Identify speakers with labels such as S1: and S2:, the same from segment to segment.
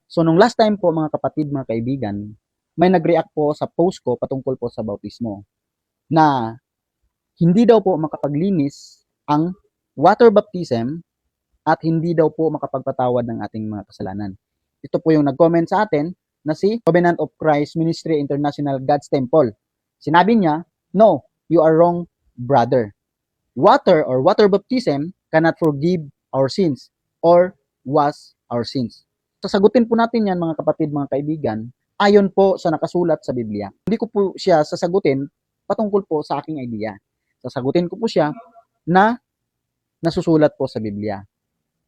S1: So nung last time po mga kapatid, mga kaibigan, may nag-react po sa post ko patungkol po sa bautismo na hindi daw po makapaglinis ang water baptism at hindi daw po makapagpatawad ng ating mga kasalanan. Ito po yung nag-comment sa atin na si Covenant of Christ Ministry International God's Temple. Sinabi niya, "No, you are wrong, brother. Water or water baptism cannot forgive our sins or wash our sins." Sasagutin po natin yan mga kapatid, mga kaibigan, ayon po sa nakasulat sa Biblia. Hindi ko po siya sasagutin patungkol po sa aking idea. Sasagutin ko po siya na nasusulat po sa Biblia.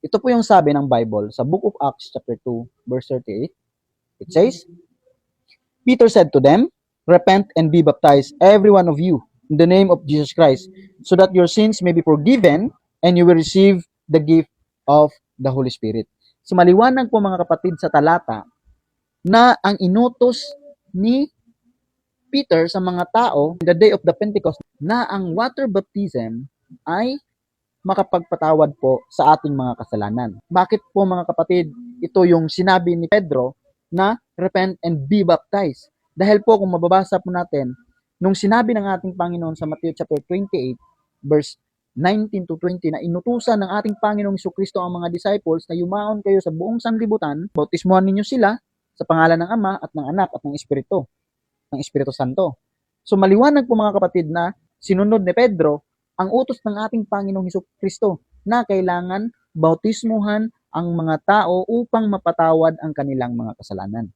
S1: Ito po yung sabi ng Bible sa Book of Acts chapter 2 verse 38. It says, "Peter said to them, repent and be baptized every one of you in the name of Jesus Christ, so that your sins may be forgiven and you will receive the gift of the Holy Spirit." So maliwanag po mga kapatid sa talata na ang inutos ni Peter sa mga tao in the day of the Pentecost na ang water baptism ay makapagpatawad po sa ating mga kasalanan. Bakit po mga kapatid, ito yung sinabi ni Pedro na repent and be baptized? Dahil po kung mababasa po natin, nung sinabi ng ating Panginoon sa Matthew chapter 28 verse 19 to 20 na inutusan ng ating Panginoong Jesucristo ang mga disciples na yumaon kayo sa buong sanlibutan, bautismuhan ninyo sila sa pangalan ng Ama at ng Anak at ng Espiritu Santo. So maliwanag po mga kapatid na sinunod ni Pedro ang utos ng ating Panginoong Jesucristo na kailangan bautismuhan ang mga tao upang mapatawad ang kanilang mga kasalanan.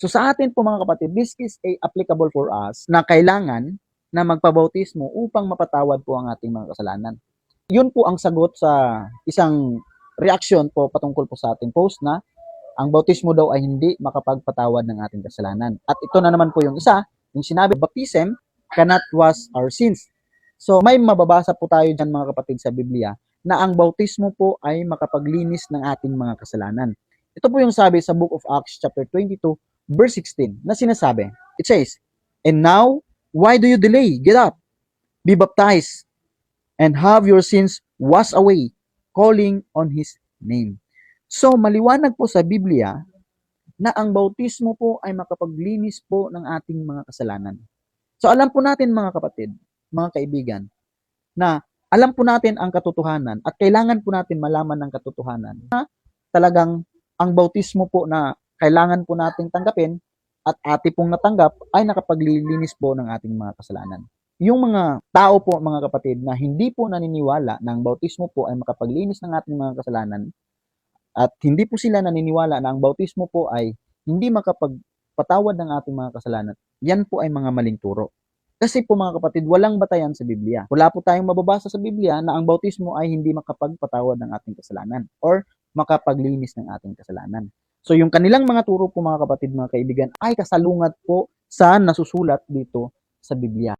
S1: So sa atin po mga kapatid, this is applicable for us na kailangan na magpabautismo upang mapatawad po ang ating mga kasalanan. Yun po ang sagot sa isang reaction po patungkol po sa ating post na ang bautismo daw ay hindi makapagpatawad ng ating kasalanan. At ito na naman po yung isa, yung sinabi, baptism cannot wash our sins. So may mababasa po tayo dyan mga kapatid sa Biblia na ang bautismo po ay makapaglinis ng ating mga kasalanan. Ito po yung sabi sa Book of Acts chapter 22 verse 16 na sinasabi. It says, "And now, why do you delay? Get up, be baptized, and have your sins washed away, calling on His name." So, maliwanag po sa Biblia na ang bautismo po ay makapaglinis po ng ating mga kasalanan. So, alam po natin mga kapatid, mga kaibigan, na alam po natin ang katotohanan at kailangan po natin malaman ng katotohanan na talagang ang bautismo po na kailangan po nating tanggapin at ati pong natanggap ay nakapaglilinis po ng ating mga kasalanan. Yung mga tao po mga kapatid na hindi po naniniwala na ang bautismo po ay makapaglinis ng ating mga kasalanan at hindi po sila naniniwala na ang bautismo po ay hindi makapagpatawad ng ating mga kasalanan, yan po ay mga maling turo. Kasi po mga kapatid, walang batayan sa Biblia. Wala po tayong mababasa sa Biblia na ang bautismo ay hindi makapagpatawad ng ating kasalanan or makapaglinis ng ating kasalanan. So yung kanilang mga turo po mga kapatid, mga kaibigan, ay kasalungat po sa nasusulat dito sa Biblia.